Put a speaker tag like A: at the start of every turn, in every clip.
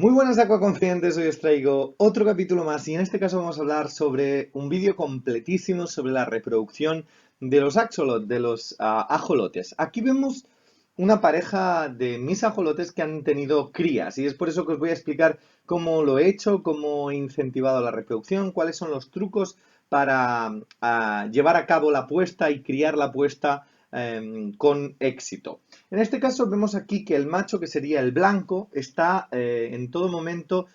A: Muy buenas acuaconfidentes, hoy os traigo otro capítulo más y en este caso vamos a hablar sobre un vídeo completísimo sobre la reproducción de los axolot, de los ajolotes. Aquí vemos una pareja de mis ajolotes que han tenido crías y es por eso que os voy a explicar cómo lo he hecho, cómo he incentivado la reproducción, cuáles son los trucos para llevar a cabo la puesta y criar la puesta con éxito. En este caso vemos aquí que el macho, que sería el blanco, está en todo momento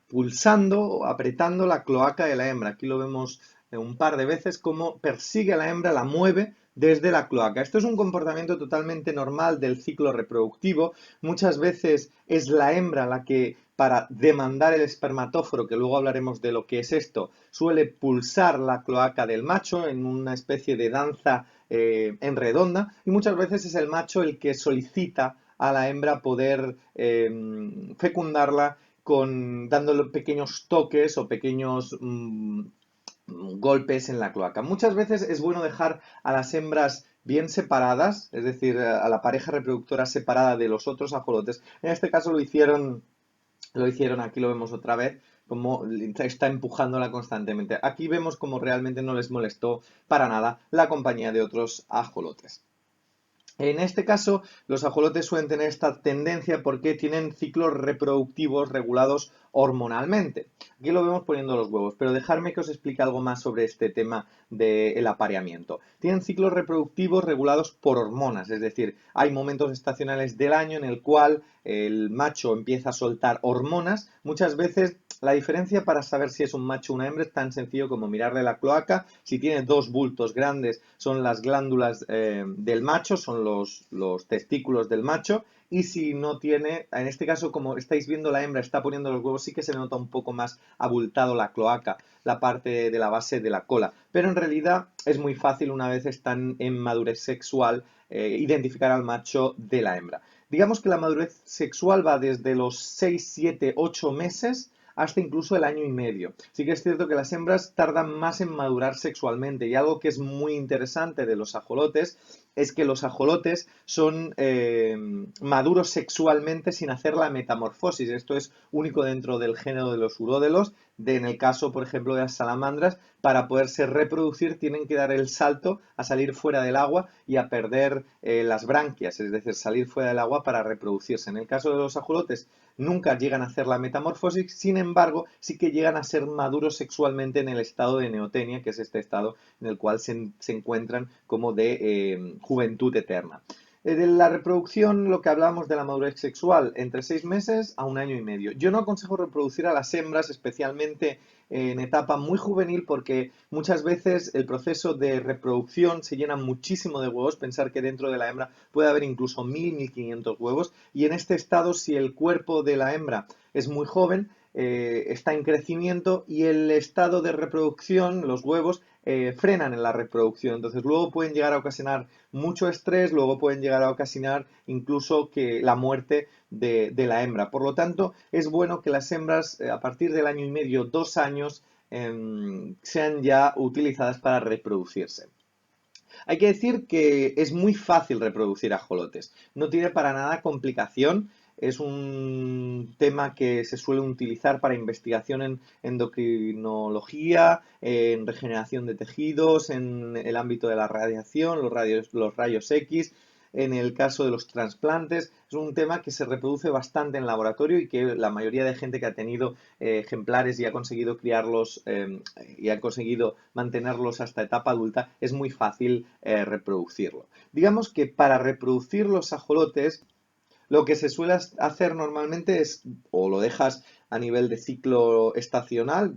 A: pulsando o apretando la cloaca de la hembra. Aquí lo vemos un par de veces como persigue a la hembra, la mueve desde la cloaca. Esto es un comportamiento totalmente normal del ciclo reproductivo. Muchas veces es la hembra la que, para demandar el espermatóforo, que luego hablaremos de lo que es esto, suele pulsar la cloaca del macho en una especie de danza en redonda, y muchas veces es el macho el que solicita a la hembra poder fecundarla dándole pequeños toques o pequeños golpes en la cloaca. Muchas veces es bueno dejar a las hembras bien separadas, es decir, a la pareja reproductora separada de los otros ajolotes. En este caso lo hicieron, aquí lo vemos otra vez, como está empujándola constantemente. Aquí vemos como realmente no les molestó para nada la compañía de otros ajolotes. En este caso, los ajolotes suelen tener esta tendencia porque tienen ciclos reproductivos regulados hormonalmente. Aquí lo vemos poniendo los huevos, pero dejadme que os explique algo más sobre este tema del apareamiento. Tienen ciclos reproductivos regulados por hormonas, es decir, hay momentos estacionales del año en el cual el macho empieza a soltar hormonas. Muchas veces la diferencia para saber si es un macho o una hembra es tan sencillo como mirarle la cloaca. Si tiene dos bultos grandes, son las glándulas del macho, son los testículos del macho. Y si no tiene, en este caso, como estáis viendo, la hembra está poniendo los huevos, sí que se le nota un poco más abultado la cloaca, la parte de la base de la cola. Pero en realidad es muy fácil, una vez están en madurez sexual, identificar al macho de la hembra. Digamos que la madurez sexual va desde los 6, 7, 8 meses hasta incluso el año y medio. Sí que es cierto que las hembras tardan más en madurar sexualmente, y algo que es muy interesante de los ajolotes es que los ajolotes son maduros sexualmente sin hacer la metamorfosis. Esto es único dentro del género de los uródelos. En el caso, por ejemplo, de las salamandras, para poderse reproducir tienen que dar el salto a salir fuera del agua y a perder las branquias, es decir, salir fuera del agua para reproducirse. En el caso de los ajolotes nunca llegan a hacer la metamorfosis, sin embargo, sí que llegan a ser maduros sexualmente en el estado de neotenia, que es este estado en el cual se encuentran como de juventud eterna. De la reproducción, lo que hablamos de la madurez sexual, entre 6 meses a un año y medio. Yo no aconsejo reproducir a las hembras, especialmente en etapa muy juvenil, porque muchas veces el proceso de reproducción se llena muchísimo de huevos. Pensar que dentro de la hembra puede haber incluso 1000, 1500 huevos, y en este estado, si el cuerpo de la hembra es muy joven, está en crecimiento, y el estado de reproducción, los huevos, frenan en la reproducción. Entonces luego pueden llegar a ocasionar mucho estrés, luego pueden llegar a ocasionar incluso que la muerte de la hembra. Por lo tanto, es bueno que las hembras a partir del año y medio, 2 años, sean ya utilizadas para reproducirse. Hay que decir que es muy fácil reproducir ajolotes, no tiene para nada complicación. Es un tema que se suele utilizar para investigación en endocrinología, en regeneración de tejidos, en el ámbito de la radiación, los rayos X. En el caso de los trasplantes, es un tema que se reproduce bastante en laboratorio y que la mayoría de gente que ha tenido ejemplares y ha conseguido criarlos y ha conseguido mantenerlos hasta etapa adulta, es muy fácil reproducirlo. Digamos que para reproducir los ajolotes, lo que se suele hacer normalmente es, o lo dejas a nivel de ciclo estacional,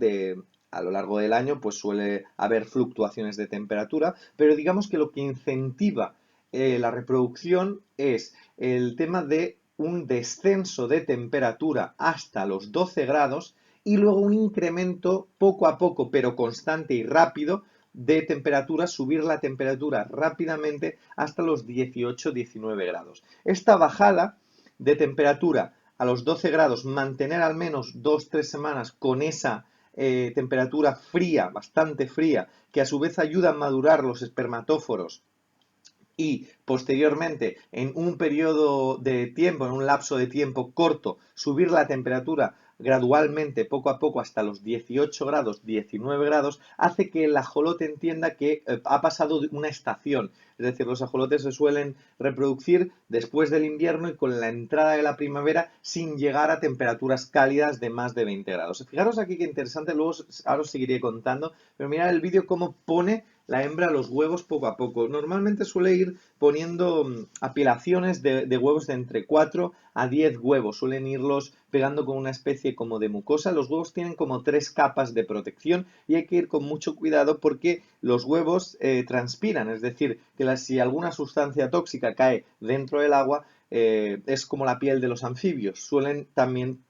A: a lo largo del año, pues suele haber fluctuaciones de temperatura, pero digamos que lo que incentiva la reproducción es el tema de un descenso de temperatura hasta los 12 grados y luego un incremento poco a poco, pero constante y rápido, de temperatura, subir la temperatura rápidamente hasta los 18-19 grados. Esta bajada de temperatura a los 12 grados, mantener al menos 2-3 semanas con esa temperatura fría, bastante fría, que a su vez ayuda a madurar los espermatóforos y posteriormente en un periodo de tiempo, en un lapso de tiempo corto, subir la temperatura gradualmente, poco a poco, hasta los 18 grados, 19 grados, hace que el ajolote entienda que ha pasado una estación. Es decir, los ajolotes se suelen reproducir después del invierno y con la entrada de la primavera sin llegar a temperaturas cálidas de más de 20 grados. Fijaros aquí qué interesante, luego ahora os seguiré contando, pero mirad el vídeo cómo pone la hembra los huevos poco a poco. Normalmente suele ir poniendo apilaciones de huevos de entre 4 a 10 huevos. Suelen irlos pegando con una especie como de mucosa. Los huevos tienen como 3 capas de protección y hay que ir con mucho cuidado porque los huevos transpiran. Es decir, que si alguna sustancia tóxica cae dentro del agua, es como la piel de los anfibios. Suelen también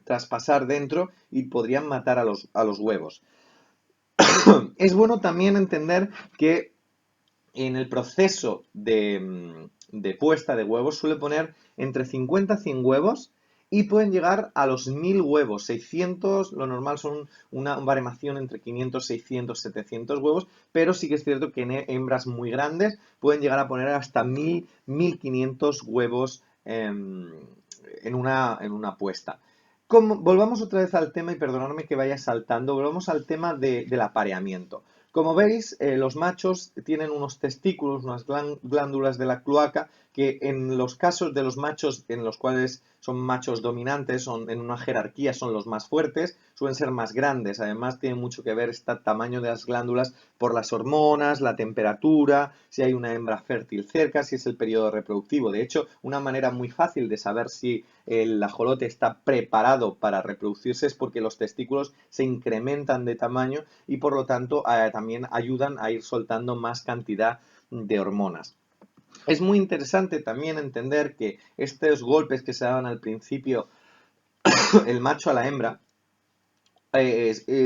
A: traspasar dentro y podrían matar a los huevos. Es bueno también entender que en el proceso de puesta de huevos suele poner entre 50 a 100 huevos y pueden llegar a los 1000 huevos. 600, lo normal son una baremación entre 500, 600, 700 huevos, pero sí que es cierto que en hembras muy grandes pueden llegar a poner hasta 1000, 1500 huevos en una puesta. Volvamos otra vez al tema, y perdonadme que vaya saltando, volvamos al tema del apareamiento. Como veis, los machos tienen unos testículos, unas glándulas de la cloaca, que en los casos de los machos en los cuales son machos dominantes, son en una jerarquía son los más fuertes, suelen ser más grandes. Además, tiene mucho que ver este tamaño de las glándulas por las hormonas, la temperatura, si hay una hembra fértil cerca, si es el periodo reproductivo. De hecho, una manera muy fácil de saber si el ajolote está preparado para reproducirse es porque los testículos se incrementan de tamaño y por lo tanto también ayudan a ir soltando más cantidad de hormonas. Es muy interesante también entender que estos golpes que se daban al principio el macho a la hembra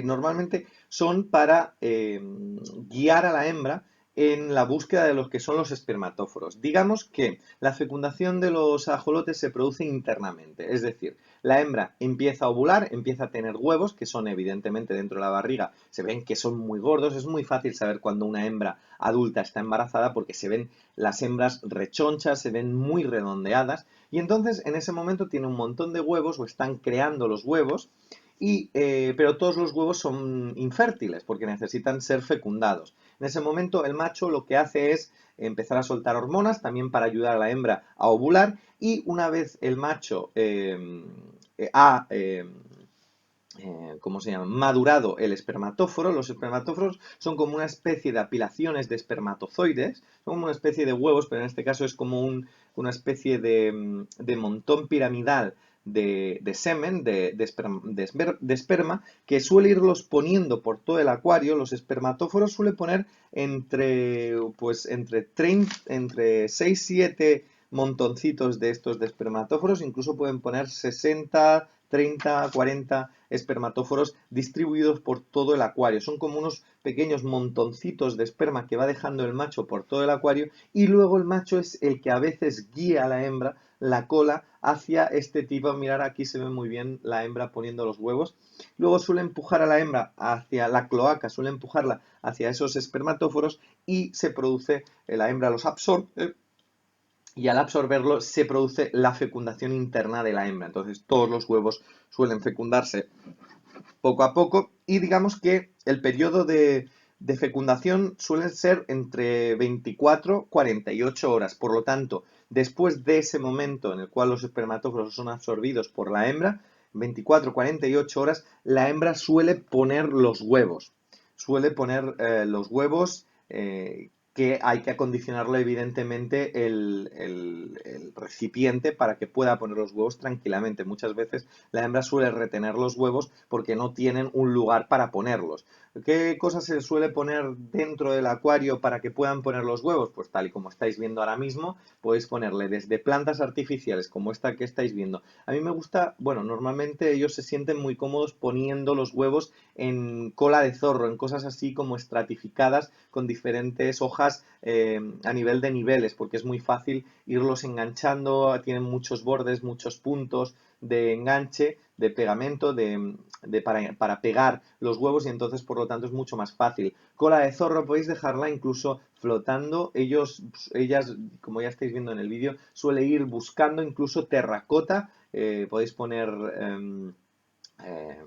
A: normalmente son para guiar a la hembra en la búsqueda de los que son los espermatóforos. Digamos que la fecundación de los ajolotes se produce internamente, es decir, la hembra empieza a ovular, empieza a tener huevos, que son evidentemente dentro de la barriga, se ven que son muy gordos, es muy fácil saber cuando una hembra adulta está embarazada porque se ven las hembras rechonchas, se ven muy redondeadas, y entonces en ese momento tiene un montón de huevos o están creando los huevos, pero todos los huevos son infértiles porque necesitan ser fecundados. En ese momento el macho lo que hace es empezar a soltar hormonas también para ayudar a la hembra a ovular y una vez el macho ha ¿cómo se llama? Madurado el espermatóforo. Los espermatóforos son como una especie de apilaciones de espermatozoides, son como una especie de huevos, pero en este caso es como una especie de montón piramidal de semen, de esperma, que suele irlos poniendo por todo el acuario. Los espermatóforos suele poner entre 6 7 montoncitos de estos de espermatóforos, incluso pueden poner 60, 30, 40 espermatóforos distribuidos por todo el acuario. Son como unos pequeños montoncitos de esperma que va dejando el macho por todo el acuario y luego el macho es el que a veces guía a la hembra la cola hacia este tipo. Mirar, aquí se ve muy bien la hembra poniendo los huevos. Luego suele empujar a la hembra hacia la cloaca, suele empujarla hacia esos espermatóforos y se produce, la hembra los absorbe y al absorberlo se produce la fecundación interna de la hembra. Entonces todos los huevos suelen fecundarse poco a poco y digamos que el periodo de fecundación suele ser entre 24 y 48 horas. Por lo tanto, después de ese momento en el cual los espermatóforos son absorbidos por la hembra, 24 48 horas, la hembra suele poner los huevos. Suele poner los huevos que hay que acondicionarlo evidentemente el recipiente para que pueda poner los huevos tranquilamente. Muchas veces la hembra suele retener los huevos porque no tienen un lugar para ponerlos. ¿Qué cosas se suele poner dentro del acuario para que puedan poner los huevos? Pues tal y como estáis viendo ahora mismo, podéis ponerle desde plantas artificiales como esta que estáis viendo. A mí me gusta, bueno, normalmente ellos se sienten muy cómodos poniendo los huevos en cola de zorro, en cosas así como estratificadas con diferentes hojas ventajas a nivel de niveles, porque es muy fácil irlos enganchando, tienen muchos bordes, muchos puntos de enganche, de pegamento, para pegar los huevos y entonces por lo tanto es mucho más fácil. Cola de zorro podéis dejarla incluso flotando, ellas, como ya estáis viendo en el vídeo, suele ir buscando incluso terracota, podéis poner eh,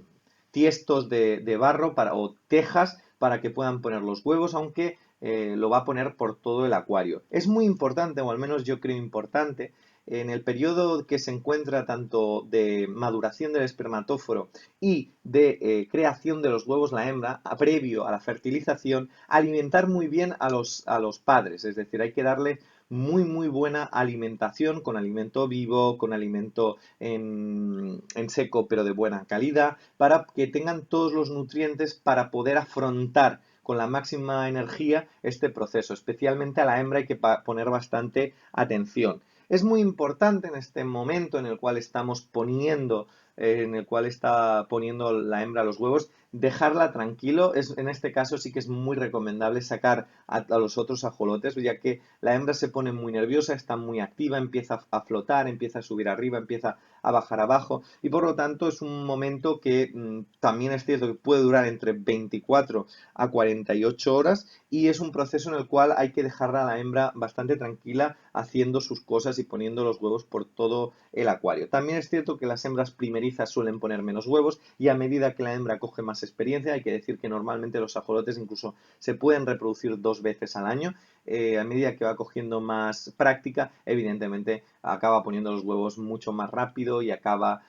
A: tiestos de barro o tejas para que puedan poner los huevos, aunque lo va a poner por todo el acuario. Es muy importante, o al menos yo creo importante, en el periodo que se encuentra tanto de maduración del espermatóforo y de creación de los huevos la hembra, previo a la fertilización, alimentar muy bien a los padres, es decir, hay que darle muy buena alimentación, con alimento vivo, con alimento en seco pero de buena calidad, para que tengan todos los nutrientes para poder afrontar con la máxima energía este proceso. Especialmente a la hembra hay que poner bastante atención. Es muy importante en este momento en el cual estamos poniendo, en el cual está poniendo la hembra los huevos, dejarla tranquilo. En este caso sí que es muy recomendable sacar a los otros ajolotes, ya que la hembra se pone muy nerviosa, está muy activa, empieza a flotar, empieza a subir arriba, empieza a bajar abajo y por lo tanto es un momento que también es cierto que puede durar entre 24 a 48 horas y es un proceso en el cual hay que dejarla a la hembra bastante tranquila haciendo sus cosas y poniendo los huevos por todo el acuario. También es cierto que las hembras primerizas suelen poner menos huevos y a medida que la hembra coge más experiencia, hay que decir que normalmente los ajolotes incluso se pueden reproducir 2 veces al año, a medida que va cogiendo más práctica, evidentemente acaba poniendo los huevos mucho más rápido y acaba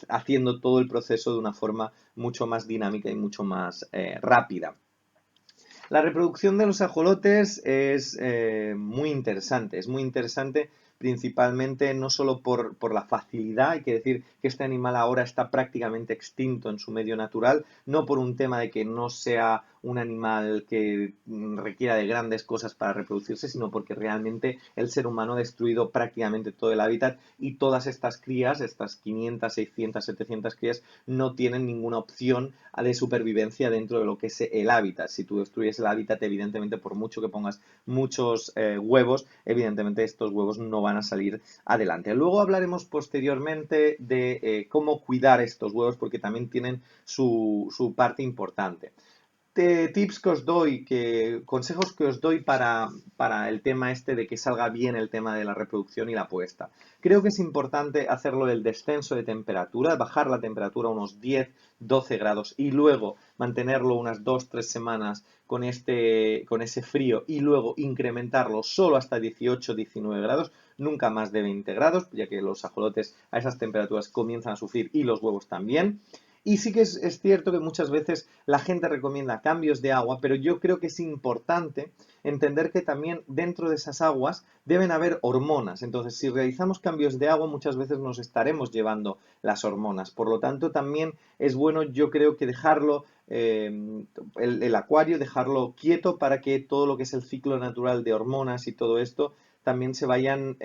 A: haciendo todo el proceso de una forma mucho más dinámica y mucho más rápida. La reproducción de los ajolotes es muy interesante principalmente no solo por la facilidad, hay que decir que este animal ahora está prácticamente extinto en su medio natural, no por un tema de que no sea un animal que requiera de grandes cosas para reproducirse, sino porque realmente el ser humano ha destruido prácticamente todo el hábitat y todas estas crías, estas 500, 600, 700 crías, no tienen ninguna opción de supervivencia dentro de lo que es el hábitat. Si tú destruyes el hábitat, evidentemente, por mucho que pongas muchos huevos, evidentemente estos huevos no van a salir adelante. Luego hablaremos posteriormente de cómo cuidar estos huevos, porque también tienen su parte importante. Tips que os doy, consejos que os doy para el tema este de que salga bien el tema de la reproducción y la puesta. Creo que es importante hacerlo del descenso de temperatura, bajar la temperatura a unos 10, 12 grados y luego mantenerlo unas 2, 3 semanas con ese frío y luego incrementarlo solo hasta 18, 19 grados, nunca más de 20 grados, ya que los ajolotes a esas temperaturas comienzan a sufrir y los huevos también. Y sí que es cierto que muchas veces la gente recomienda cambios de agua, pero yo creo que es importante entender que también dentro de esas aguas deben haber hormonas. Entonces, si realizamos cambios de agua, muchas veces nos estaremos llevando las hormonas. Por lo tanto, también es bueno, yo creo que dejarlo, el acuario, dejarlo quieto para que todo lo que es el ciclo natural de hormonas y todo esto también se vayan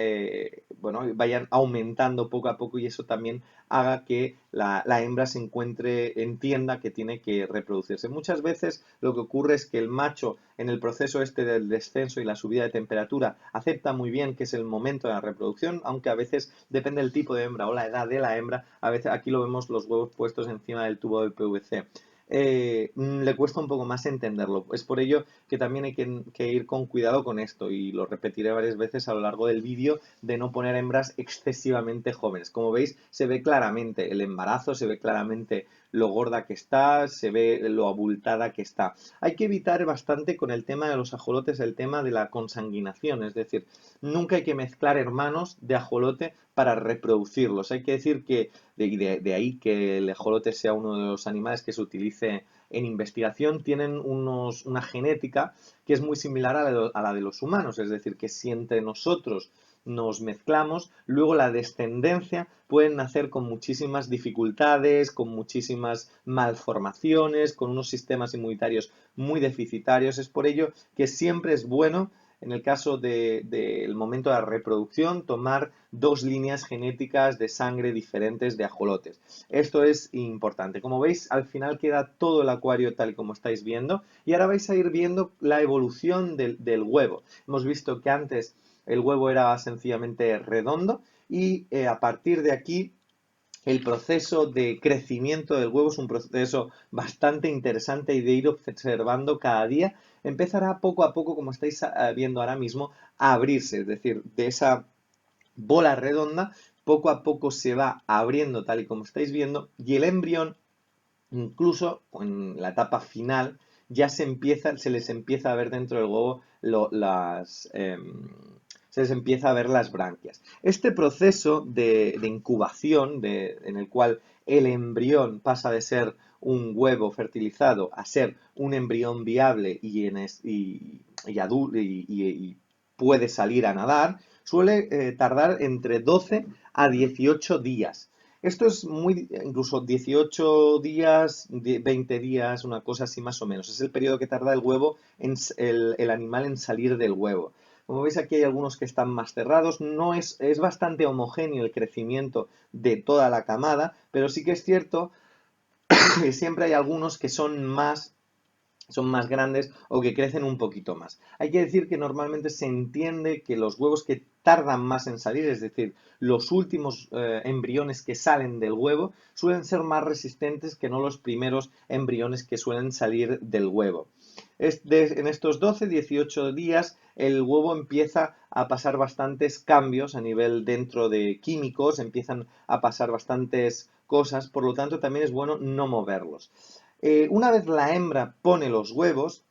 A: aumentando poco a poco y eso también haga que la hembra entienda que tiene que reproducirse. Muchas veces lo que ocurre es que el macho en el proceso este del descenso y la subida de temperatura acepta muy bien que es el momento de la reproducción, aunque a veces depende del tipo de hembra o la edad de la hembra, a veces aquí lo vemos los huevos puestos encima del tubo de PVC. Le cuesta un poco más entenderlo. Es por ello que también hay que ir con cuidado con esto y lo repetiré varias veces a lo largo del vídeo de no poner hembras excesivamente jóvenes. Como veis, se ve claramente el embarazo, se ve claramente lo gorda que está, se ve lo abultada que está. Hay que evitar bastante con el tema de los ajolotes el tema de la consanguinación, es decir, nunca hay que mezclar hermanos de ajolote para reproducirlos. Hay que decir que de ahí que el ajolote sea uno de los animales que se utilice en investigación, tienen una genética que es muy similar a la de los humanos, es decir, que si entre nosotros nos mezclamos, luego la descendencia puede nacer con muchísimas dificultades, con muchísimas malformaciones, con unos sistemas inmunitarios muy deficitarios. Es por ello que siempre es bueno en el caso del momento de la reproducción, tomar dos líneas genéticas de sangre diferentes de ajolotes. Esto es importante. Como veis, al final queda todo el acuario tal y como estáis viendo y ahora vais a ir viendo la evolución del huevo. Hemos visto que antes el huevo era sencillamente redondo y a partir de aquí el proceso de crecimiento del huevo es un proceso bastante interesante y de ir observando cada día empezará poco a poco, como estáis viendo ahora mismo, a abrirse. Es decir, de esa bola redonda poco a poco se va abriendo tal y como estáis viendo y el embrión, incluso en la etapa final, ya se les empieza a ver dentro del huevo se les empieza a ver las branquias. Este proceso de incubación, en el cual el embrión pasa de ser un huevo fertilizado a ser un embrión viable y puede salir a nadar, suele tardar entre 12 a 18 días. Esto es incluso 18 días, 20 días, una cosa así más o menos. Es el periodo que tarda el huevo, el animal en salir del huevo. Como veis aquí hay algunos que están más cerrados, es bastante homogéneo el crecimiento de toda la camada, pero sí que es cierto que siempre hay algunos que son más grandes o que crecen un poquito más. Hay que decir que normalmente se entiende que los huevos que tardan más en salir, es decir, los últimos embriones que salen del huevo, suelen ser más resistentes que no los primeros embriones que suelen salir del huevo. En estos 12-18 días el huevo empieza a pasar bastantes cambios a nivel dentro de químicos, empiezan a pasar bastantes cosas, por lo tanto también es bueno no moverlos. Una vez la hembra pone los huevos,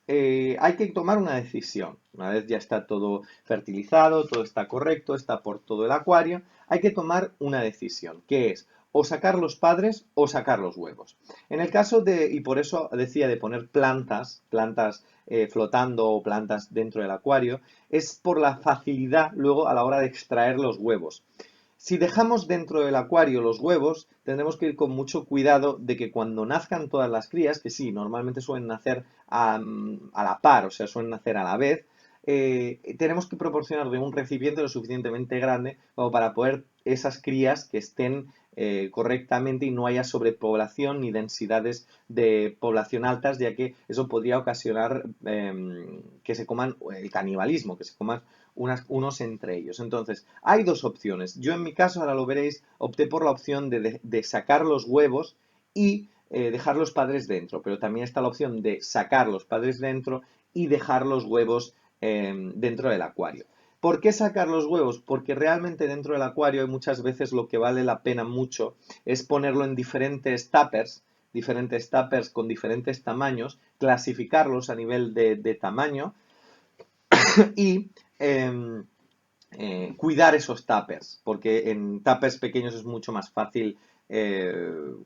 A: hay que tomar una decisión. Una vez ya está todo fertilizado, todo está correcto, está por todo el acuario, hay que tomar una decisión, que es o sacar los padres o sacar los huevos. En el caso y por eso decía de poner plantas flotando o plantas dentro del acuario, es por la facilidad luego a la hora de extraer los huevos. Si dejamos dentro del acuario los huevos, tendremos que ir con mucho cuidado de que cuando nazcan todas las crías, que sí, normalmente suelen nacer a la par, o sea, suelen nacer a la vez, tenemos que proporcionarle un recipiente lo suficientemente grande como para poder esas crías que estén correctamente y no haya sobrepoblación ni densidades de población altas, ya que eso podría ocasionar que se coman el canibalismo, que se coman unos entre ellos. Entonces, hay dos opciones. Yo en mi caso, ahora lo veréis, opté por la opción de sacar los huevos y dejar los padres dentro, pero también está la opción de sacar los padres dentro y dejar los huevos dentro del acuario. ¿Por qué sacar los huevos? Porque realmente dentro del acuario hay muchas veces lo que vale la pena mucho es ponerlo en diferentes tuppers con diferentes tamaños, clasificarlos a nivel de tamaño y cuidar esos tuppers, porque en tuppers pequeños es mucho más fácil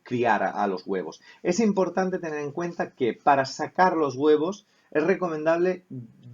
A: criar a los huevos. Es importante tener en cuenta que para sacar los huevos es recomendable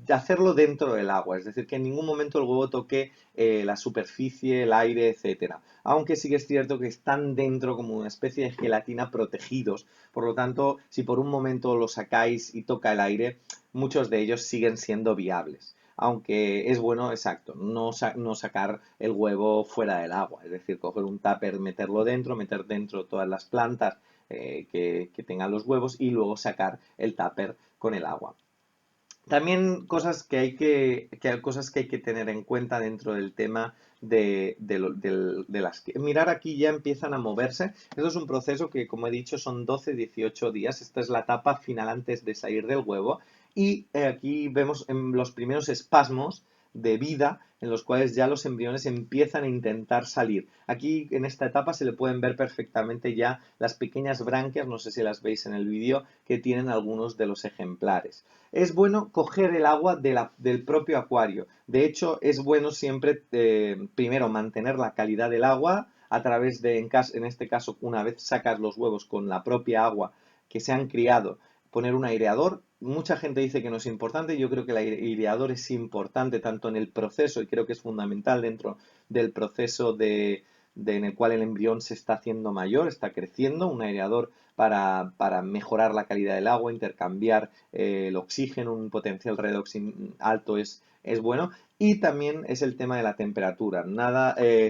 A: hacerlo dentro del agua, es decir, que en ningún momento el huevo toque la superficie, el aire, etcétera. Aunque sí que es cierto que están dentro como una especie de gelatina protegidos, por lo tanto, si por un momento lo sacáis y toca el aire, muchos de ellos siguen siendo viables. Aunque es bueno, exacto, no sacar el huevo fuera del agua, es decir, coger un tupper, meterlo dentro, meter dentro todas las plantas que tengan los huevos y luego sacar el tupper con el agua. También cosas que hay que tener en cuenta dentro del tema de las que... Mirar aquí ya empiezan a moverse. Esto es un proceso que, como he dicho, son 12-18 días. Esta es la etapa final antes de salir del huevo. Y aquí vemos los primeros espasmos de vida en los cuales ya los embriones empiezan a intentar salir. Aquí en esta etapa se le pueden ver perfectamente ya las pequeñas branquias, no sé si las veis en el vídeo, que tienen algunos de los ejemplares. Es bueno coger el agua del propio acuario. De hecho, es bueno siempre, primero, mantener la calidad del agua a través en este caso, una vez sacas los huevos con la propia agua que se han criado, poner un aireador. Mucha gente dice que no es importante. Yo creo que el aireador es importante tanto en el proceso y creo que es fundamental dentro del proceso en el cual el embrión se está haciendo mayor, está creciendo, un aireador para mejorar la calidad del agua, intercambiar el oxígeno, un potencial redox alto es bueno. Y también es el tema de la temperatura.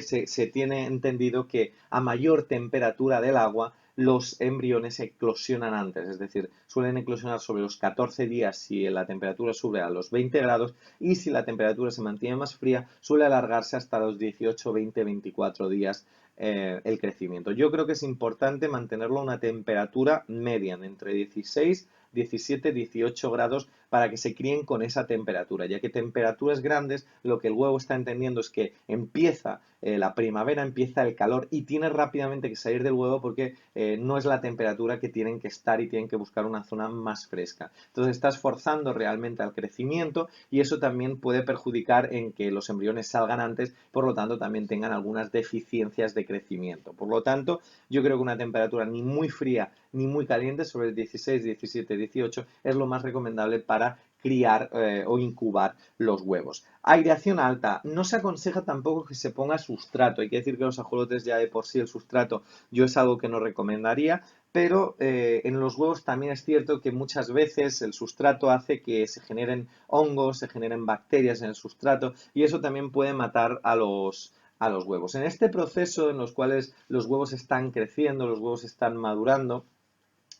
A: Se tiene entendido que a mayor temperatura del agua, los embriones eclosionan antes, es decir, suelen eclosionar sobre los 14 días si la temperatura sube a los 20 grados y si la temperatura se mantiene más fría, suele alargarse hasta los 18, 20, 24 días el crecimiento. Yo creo que es importante mantenerlo a una temperatura media, entre 16, 17, 18 grados para que se críen con esa temperatura, ya que temperaturas grandes lo que el huevo está entendiendo es que empieza la primavera, empieza el calor y tiene rápidamente que salir del huevo porque no es la temperatura que tienen que estar y tienen que buscar una zona más fresca. Entonces estás forzando realmente al crecimiento y eso también puede perjudicar en que los embriones salgan antes, por lo tanto también tengan algunas deficiencias de crecimiento. Por lo tanto, yo creo que una temperatura ni muy fría ni muy caliente, sobre el 16, 17, 18, es lo más recomendable para criar o incubar los huevos. Aireación alta. No se aconseja tampoco que se ponga sustrato. Hay que decir que los ajolotes ya de por sí el sustrato yo es algo que no recomendaría, pero en los huevos también es cierto que muchas veces el sustrato hace que se generen hongos, se generen bacterias en el sustrato y eso también puede matar a los huevos. En este proceso en los cuales los huevos están creciendo, los huevos están madurando,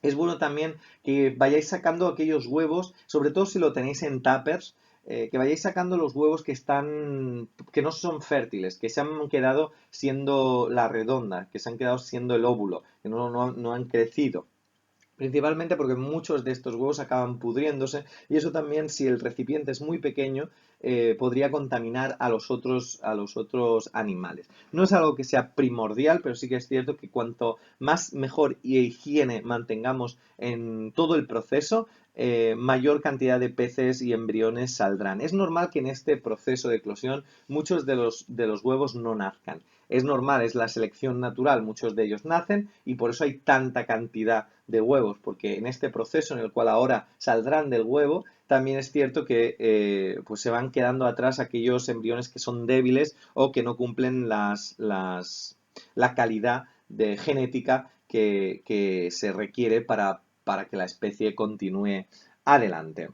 A: es bueno también que vayáis sacando aquellos huevos, sobre todo si lo tenéis en tuppers, que vayáis sacando los huevos que no son fértiles, que se han quedado siendo la redonda, que se han quedado siendo el óvulo, que no han crecido. Principalmente porque muchos de estos huevos acaban pudriéndose y eso también, si el recipiente es muy pequeño, podría contaminar a los otros animales. No es algo que sea primordial, pero sí que es cierto que cuanto más mejor y higiene mantengamos en todo el proceso, mayor cantidad de peces y embriones saldrán. Es normal que en este proceso de eclosión muchos de los huevos no nazcan. Es normal, es la selección natural, muchos de ellos nacen y por eso hay tanta cantidad de huevos, porque en este proceso en el cual ahora saldrán del huevo, también es cierto que pues se van quedando atrás aquellos embriones que son débiles o que no cumplen la calidad de genética que se requiere para que la especie continúe adelante.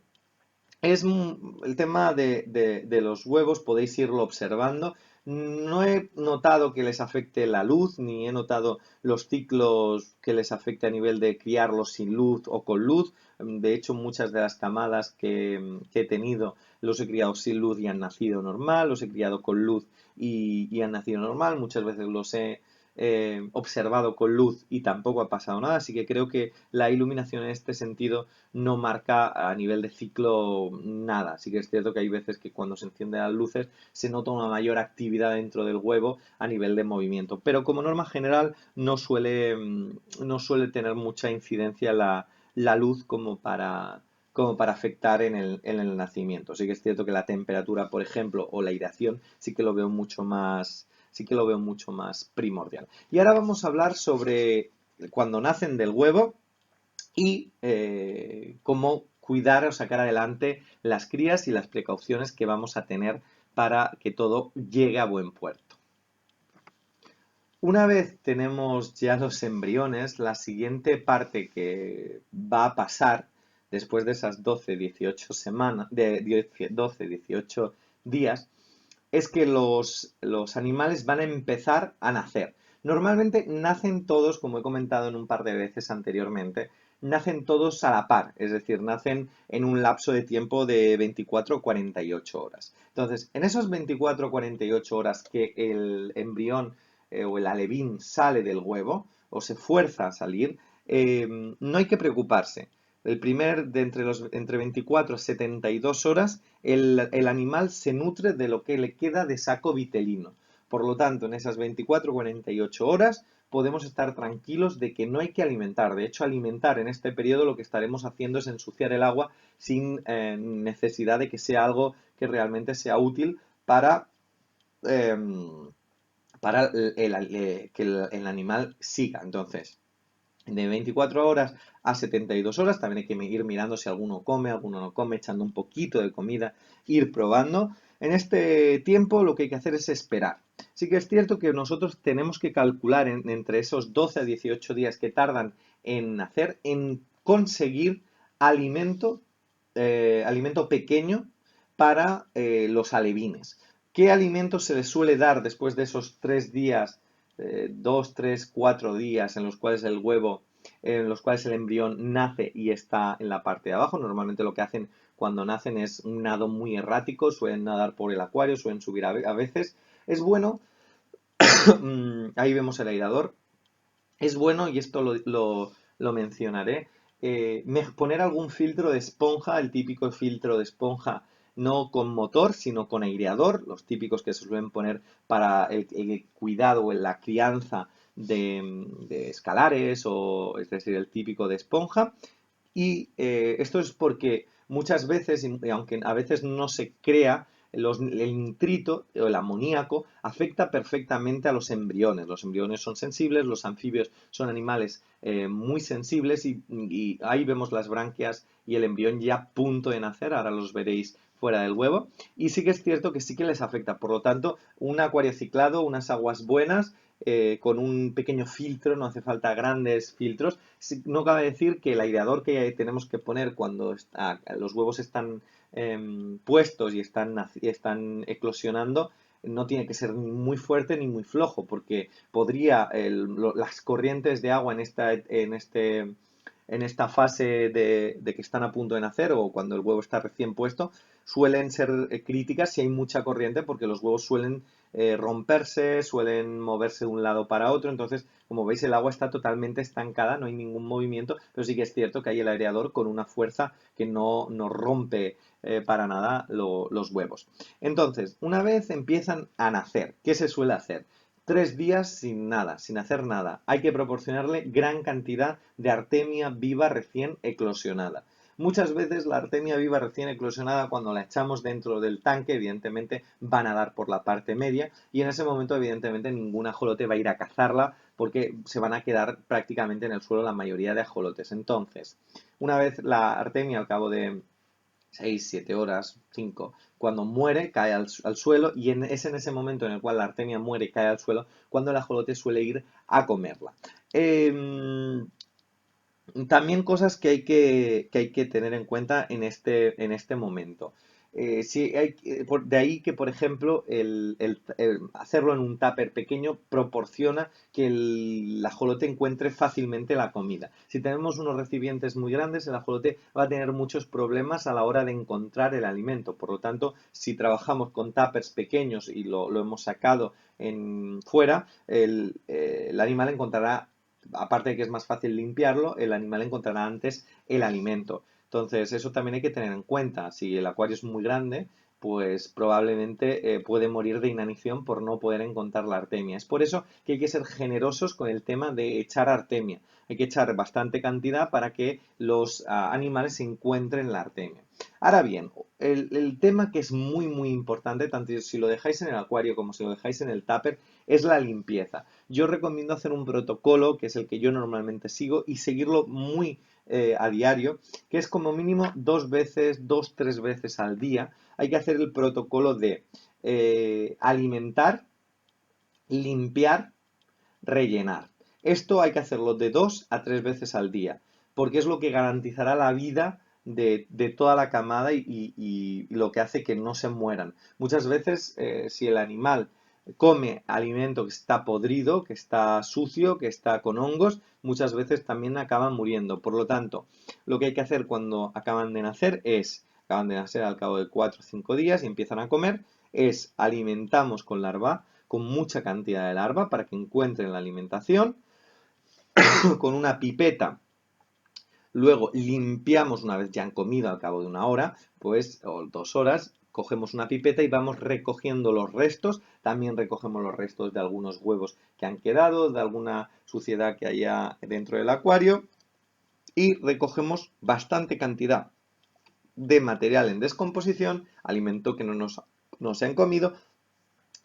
A: El tema de los huevos, podéis irlo observando. No he notado que les afecte la luz, ni he notado los ciclos que les afecte a nivel de criarlos sin luz o con luz. De hecho, muchas de las camadas que he tenido los he criado sin luz y han nacido normal, los he criado con luz y han nacido normal. Muchas veces los he observado con luz y tampoco ha pasado nada, así que creo que la iluminación en este sentido no marca a nivel de ciclo nada. Sí que es cierto que hay veces que cuando se encienden las luces se nota una mayor actividad dentro del huevo a nivel de movimiento, pero como norma general no suele tener mucha incidencia la luz como para afectar en el nacimiento. Sí que es cierto que la temperatura, por ejemplo, o la aireación sí que lo veo mucho más primordial. Y ahora vamos a hablar sobre cuando nacen del huevo y cómo cuidar o sacar adelante las crías y las precauciones que vamos a tener para que todo llegue a buen puerto. Una vez tenemos ya los embriones, la siguiente parte que va a pasar después de esas 12, 18 semanas, de 12, 18 días, es que los animales van a empezar a nacer. Normalmente nacen todos, como he comentado en un par de veces anteriormente, nacen todos a la par, es decir, nacen en un lapso de tiempo de 24 o 48 horas. Entonces, en esos 24 o 48 horas que el embrión o el alevín sale del huevo o se fuerza a salir, no hay que preocuparse. Entre 24 a 72 horas, el animal se nutre de lo que le queda de saco vitelino. Por lo tanto, en esas 24 o 48 horas podemos estar tranquilos de que no hay que alimentar. De hecho, alimentar en este periodo lo que estaremos haciendo es ensuciar el agua sin necesidad de que sea algo que realmente sea útil para, eh, que el animal siga. Entonces, de 24 horas a 72 horas, también hay que ir mirando si alguno come, alguno no come, echando un poquito de comida, ir probando. En este tiempo lo que hay que hacer es esperar. Sí que es cierto que nosotros tenemos que calcular entre esos 12 a 18 días que tardan en nacer, en conseguir alimento, alimento pequeño para los alevines. ¿Qué alimento se les suele dar después de esos 3 días, 2, 3, 4 días en los cuales el huevo, en los cuales el embrión nace y está en la parte de abajo? Normalmente lo que hacen cuando nacen es un nado muy errático, suelen nadar por el acuario, suelen subir a veces. Es bueno, ahí vemos el airador, es bueno, y esto lo mencionaré, poner algún filtro de esponja, el típico filtro de esponja no con motor, sino con aireador, los típicos que se suelen poner para el cuidado o la crianza de escalares, o es decir, el típico de esponja. Y esto es porque muchas veces, y aunque a veces no se crea, el nitrito o el amoníaco afecta perfectamente a los embriones. Los embriones son sensibles, los anfibios son animales muy sensibles, y ahí vemos las branquias y el embrión ya a punto de nacer. Ahora los veréis fuera del huevo. Y sí que es cierto que sí que les afecta. Por lo tanto, un acuario ciclado, unas aguas buenas, con un pequeño filtro, no hace falta grandes filtros. No cabe decir que el aireador que tenemos que poner cuando los huevos están puestos y están eclosionando no tiene que ser ni muy fuerte ni muy flojo, porque podría las corrientes de agua en esta fase de que están a punto de nacer, o cuando el huevo está recién puesto, suelen ser críticas si hay mucha corriente, porque los huevos suelen romperse, suelen moverse de un lado para otro. Entonces, como veis, el agua está totalmente estancada, no hay ningún movimiento, pero sí que es cierto que hay el aireador con una fuerza que no rompe para nada los huevos. Entonces, una vez empiezan a nacer, ¿qué se suele hacer? 3 días sin nada, sin hacer nada. Hay que proporcionarle gran cantidad de artemia viva recién eclosionada. Muchas veces la artemia viva recién eclosionada, cuando la echamos dentro del tanque, evidentemente van a dar por la parte media, y en ese momento evidentemente ningún ajolote va a ir a cazarla, porque se van a quedar prácticamente en el suelo la mayoría de ajolotes. Entonces, una vez la artemia, al cabo de 6, 7 horas, 5, cuando muere, cae al suelo, y es en ese momento en el cual la artemia muere y cae al suelo cuando el ajolote suele ir a comerla. También cosas que hay que tener en cuenta en este momento. De ahí que, por ejemplo, el hacerlo en un tupper pequeño proporciona que el ajolote encuentre fácilmente la comida. Si tenemos unos recipientes muy grandes, el ajolote va a tener muchos problemas a la hora de encontrar el alimento. Por lo tanto, si trabajamos con tuppers pequeños y lo hemos sacado fuera, el animal encontrará, aparte de que es más fácil limpiarlo, el animal encontrará antes el alimento. Entonces, eso también hay que tener en cuenta. Si el acuario es muy grande, pues probablemente puede morir de inanición por no poder encontrar la artemia. Es por eso que hay que ser generosos con el tema de echar artemia. Hay que echar bastante cantidad para que los animales encuentren la artemia. Ahora bien, el tema que es muy muy importante, tanto si lo dejáis en el acuario como si lo dejáis en el tupper, es la limpieza. Yo recomiendo hacer un protocolo, que es el que yo normalmente sigo, y seguirlo muy a diario, que es como mínimo 2 veces, 2, 3 veces al día. Hay que hacer el protocolo de alimentar, limpiar, rellenar. Esto hay que hacerlo de 2 a 3 veces al día, porque es lo que garantizará la vida de toda la camada, y lo que hace que no se mueran. Muchas veces, si el animal come alimento que está podrido, que está sucio, que está con hongos, muchas veces también acaban muriendo. Por lo tanto, lo que hay que hacer cuando acaban de nacer al cabo de 4 o 5 días y empiezan a comer, es alimentamos con larva, con mucha cantidad de larva para que encuentren la alimentación, con una pipeta. Luego limpiamos una vez ya han comido al cabo de 1 hora, pues, o 2 horas, cogemos una pipeta y vamos recogiendo los restos. También recogemos los restos de algunos huevos que han quedado, de alguna suciedad que haya dentro del acuario, y recogemos bastante cantidad de material en descomposición, alimento que no se han comido,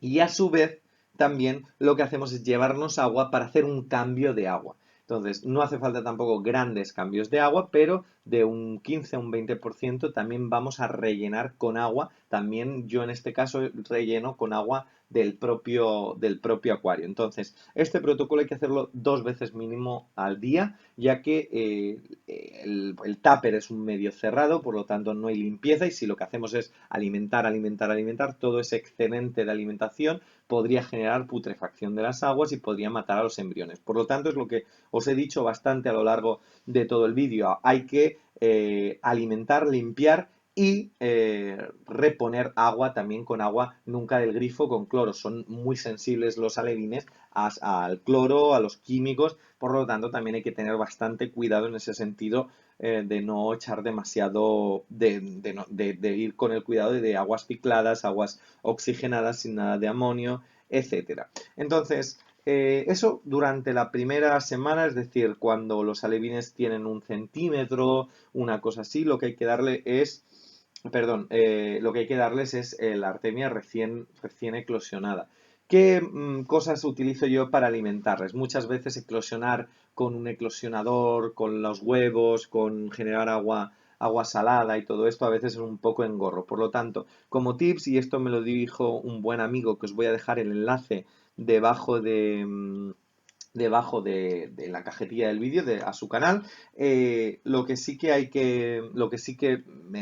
A: y a su vez también lo que hacemos es llevarnos agua para hacer un cambio de agua. Entonces, no hace falta tampoco grandes cambios de agua, pero de un 15 a un 20% también vamos a rellenar con agua. También yo en este caso relleno con agua del propio acuario. Entonces, este protocolo hay que hacerlo 2 veces mínimo al día, ya que el tupper es un medio cerrado, por lo tanto no hay limpieza y si lo que hacemos es alimentar, alimentar, alimentar, todo ese excedente de alimentación podría generar putrefacción de las aguas y podría matar a los embriones. Por lo tanto, es lo que os he dicho bastante a lo largo de todo el vídeo. Hay que alimentar, limpiar y reponer agua también con agua, nunca del grifo, con cloro. Son muy sensibles los alevines al cloro, a los químicos, por lo tanto también hay que tener bastante cuidado en ese sentido de no echar demasiado, de ir con el cuidado de aguas cicladas, aguas oxigenadas sin nada de amonio, etcétera. Entonces, eso durante la primera semana, es decir, cuando los alevines tienen 1 centímetro, una cosa así, lo que hay que darle es, perdón, lo que hay que darles es la artemia recién eclosionada. ¿Qué cosas utilizo yo para alimentarles? Muchas veces eclosionar con un eclosionador, con los huevos, con generar agua salada y todo esto a veces es un poco engorro. Por lo tanto, como tips, y esto me lo dijo un buen amigo que os voy a dejar el enlace debajo de la cajetilla del vídeo a su canal. Lo que sí que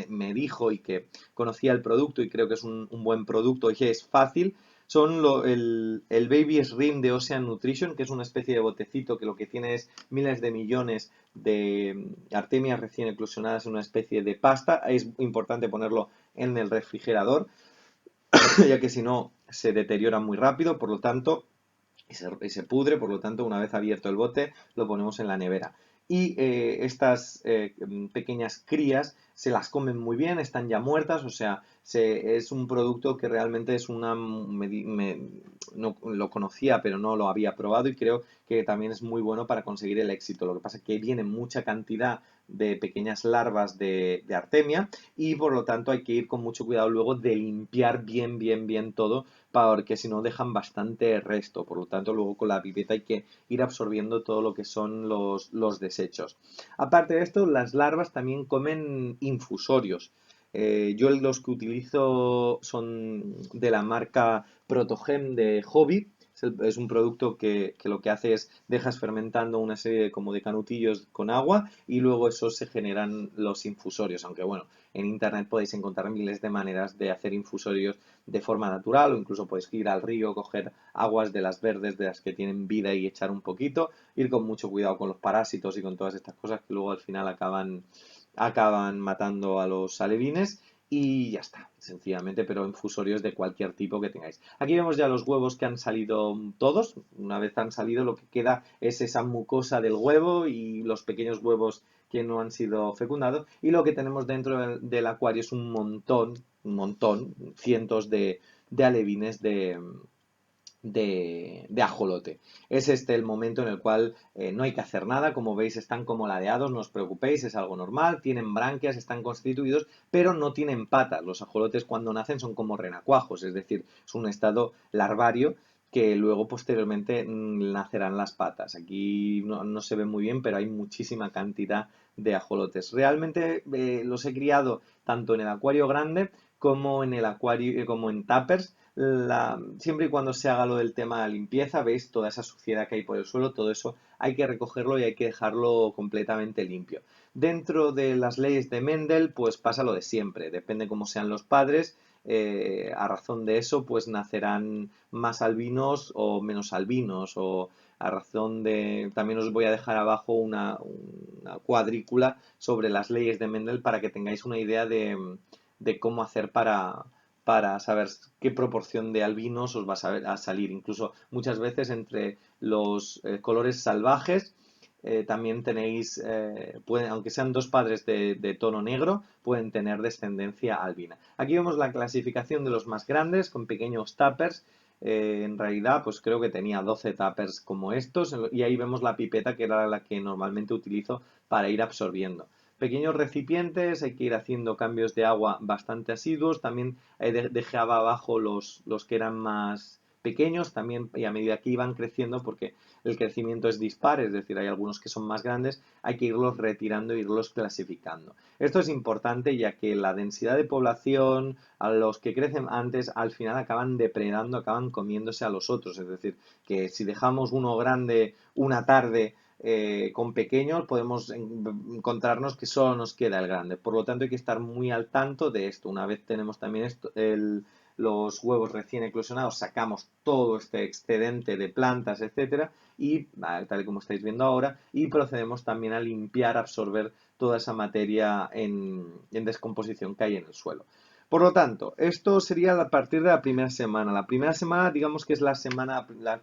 A: me dijo y que conocía el producto y creo que es un buen producto y que es fácil, son el Baby Shrimp de Ocean Nutrition, que es una especie de botecito que lo que tiene es miles de millones de artemias recién eclosionadas en una especie de pasta. Es importante ponerlo en el refrigerador, ya que si no se deteriora muy rápido, por lo tanto y se pudre, por lo tanto, una vez abierto el bote, lo ponemos en la nevera. Y estas pequeñas crías se las comen muy bien, están ya muertas, o sea, es un producto que realmente es no lo conocía, pero no lo había probado y creo que también es muy bueno para conseguir el éxito. Lo que pasa es que viene mucha cantidad de pequeñas larvas de artemia y por lo tanto hay que ir con mucho cuidado luego de limpiar bien, bien, bien todo porque si no dejan bastante resto. Por lo tanto, luego con la pipeta hay que ir absorbiendo todo lo que son los desechos. Aparte de esto, las larvas también comen infusorios. Yo los que utilizo son de la marca Protogem de Hobby. Es un producto que lo que hace es dejas fermentando una serie como de canutillos con agua y luego esos se generan los infusorios. Aunque bueno, en internet podéis encontrar miles de maneras de hacer infusorios de forma natural o incluso puedes ir al río, coger aguas de las verdes, de las que tienen vida y echar un poquito, ir con mucho cuidado con los parásitos y con todas estas cosas que luego al final acaban matando a los alevines y ya está, sencillamente, pero infusorios de cualquier tipo que tengáis. Aquí vemos ya los huevos que han salido todos. Una vez han salido, lo que queda es esa mucosa del huevo y los pequeños huevos que no han sido fecundados. Y lo que tenemos dentro del acuario es un montón, cientos de alevines de ajolote. Es este el momento en el cual no hay que hacer nada, como veis están como ladeados, no os preocupéis, es algo normal, tienen branquias, están constituidos, pero no tienen patas. Los ajolotes cuando nacen son como renacuajos, es decir, es un estado larvario que luego posteriormente nacerán las patas. Aquí no se ve muy bien, pero hay muchísima cantidad de ajolotes. Realmente los he criado tanto en el acuario grande como en el acuario, como en tuppers, siempre y cuando se haga lo del tema de la limpieza, veis toda esa suciedad que hay por el suelo, todo eso hay que recogerlo y hay que dejarlo completamente limpio. Dentro de las leyes de Mendel, pues pasa lo de siempre, depende cómo sean los padres, a razón de eso, pues nacerán más albinos o menos albinos, o a razón de... También os voy a dejar abajo una cuadrícula sobre las leyes de Mendel para que tengáis una idea de cómo hacer para saber qué proporción de albinos os va a salir. Incluso muchas veces entre los colores salvajes también tenéis, aunque sean dos padres de tono negro, pueden tener descendencia albina. Aquí vemos la clasificación de los más grandes con pequeños tuppers. En realidad, pues creo que tenía 12 tuppers como estos y ahí vemos la pipeta que era la que normalmente utilizo para ir absorbiendo. Pequeños recipientes, hay que ir haciendo cambios de agua bastante asiduos. También dejaba abajo los que eran pequeños también, y a medida que iban creciendo, porque el crecimiento es dispar, es decir, hay algunos que son más grandes, hay que irlos retirando e irlos clasificando. Esto es importante ya que la densidad de población, a los que crecen antes, al final acaban depredando, acaban comiéndose a los otros. Es decir, que si dejamos uno grande una tarde con pequeños, podemos encontrarnos que solo nos queda el grande. Por lo tanto, hay que estar muy al tanto de esto. Una vez tenemos también esto, los huevos recién eclosionados, sacamos todo este excedente de plantas, etcétera, y tal y como estáis viendo ahora, y procedemos también a limpiar, absorber toda esa materia en descomposición que hay en el suelo. Por lo tanto, esto sería a partir de la primera semana. La primera semana, digamos que es la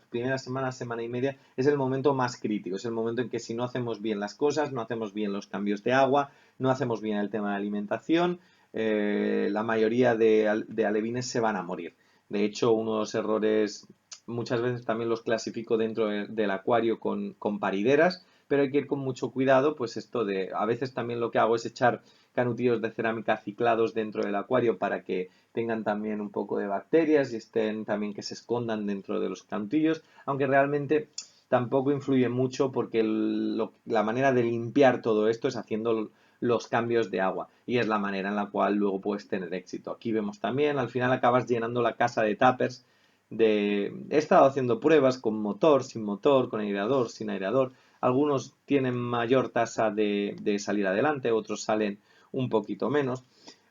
A: primera semana, semana y media, es el momento más crítico. Es el momento en que si no hacemos bien las cosas, no hacemos bien los cambios de agua, no hacemos bien el tema de alimentación, la mayoría de alevines se van a morir. De hecho, uno de los errores, muchas veces también los clasifico dentro del acuario con parideras, pero hay que ir con mucho cuidado, pues esto de, a veces también lo que hago es echar canutillos de cerámica ciclados dentro del acuario para que tengan también un poco de bacterias y estén también que se escondan dentro de los canutillos, aunque realmente tampoco influye mucho porque la manera de limpiar todo esto es haciendo los cambios de agua y es la manera en la cual luego puedes tener éxito. Aquí vemos también, al final acabas llenando la casa de tuppers He estado haciendo pruebas con motor, sin motor, con aireador, sin aireador. Algunos tienen mayor tasa de salir adelante, otros salen un poquito menos.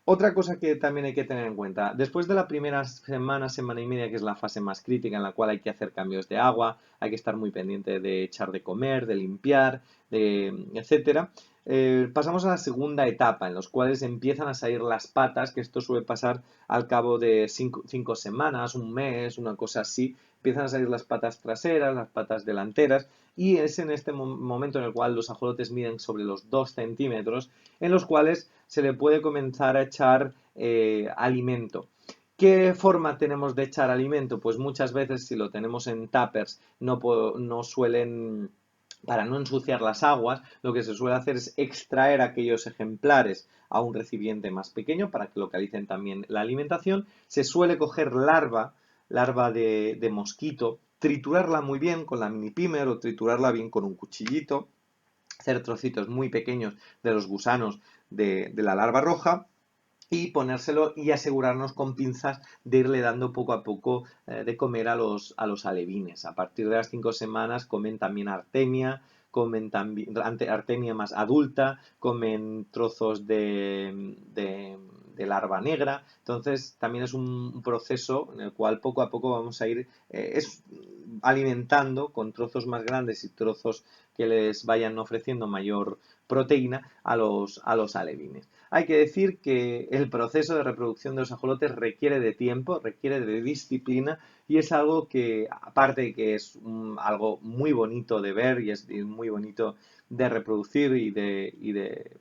A: Otra cosa que también hay que tener en cuenta, después de la primera semana, semana y media, que es la fase más crítica en la cual hay que hacer cambios de agua, hay que estar muy pendiente de echar de comer, de limpiar, etcétera, pasamos a la segunda etapa, en los cuales empiezan a salir las patas, que esto suele pasar al cabo de 5 semanas, un mes, una cosa así, empiezan a salir las patas traseras, las patas delanteras, y es en este momento en el cual los ajolotes miden sobre los 2 centímetros, en los cuales se le puede comenzar a echar alimento. ¿Qué forma tenemos de echar alimento? Pues muchas veces si lo tenemos en tuppers no suelen, para no ensuciar las aguas, lo que se suele hacer es extraer aquellos ejemplares a un recipiente más pequeño para que localicen también la alimentación. Se suele coger larva de mosquito, triturarla muy bien con la mini pimer o triturarla bien con un cuchillito, hacer trocitos muy pequeños de los gusanos de la larva roja y ponérselo y asegurarnos con pinzas de irle dando poco a poco de comer a los alevines. A partir de las 5 semanas comen también artemia, comen también artemia más adulta, comen trozos de larva negra. Entonces también es un proceso en el cual poco a poco vamos a ir alimentando con trozos más grandes y trozos que les vayan ofreciendo mayor proteína a los alevines. Hay que decir que el proceso de reproducción de los ajolotes requiere de tiempo, requiere de disciplina y es algo que, aparte de que es algo muy bonito de ver y es muy bonito de reproducir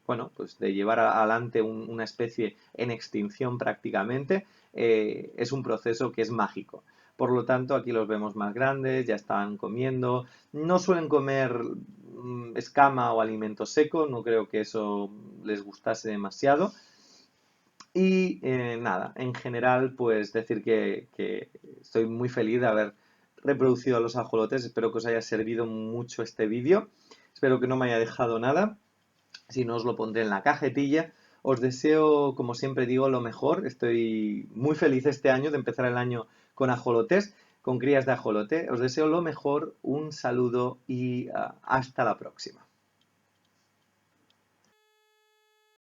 A: bueno, pues de llevar adelante una especie en extinción prácticamente, es un proceso que es mágico. Por lo tanto, aquí los vemos más grandes, ya están comiendo, no suelen comer escama o alimento seco, no creo que eso les gustase demasiado. Y nada, en general, pues decir que estoy muy feliz de haber reproducido a los ajolotes. Espero que os haya servido mucho este vídeo. Espero que no me haya dejado nada. Si no, os lo pondré en la cajetilla. Os deseo, como siempre digo, lo mejor. Estoy muy feliz este año de empezar el año con ajolotes, con crías de ajolote. Os deseo lo mejor, un saludo y hasta la próxima.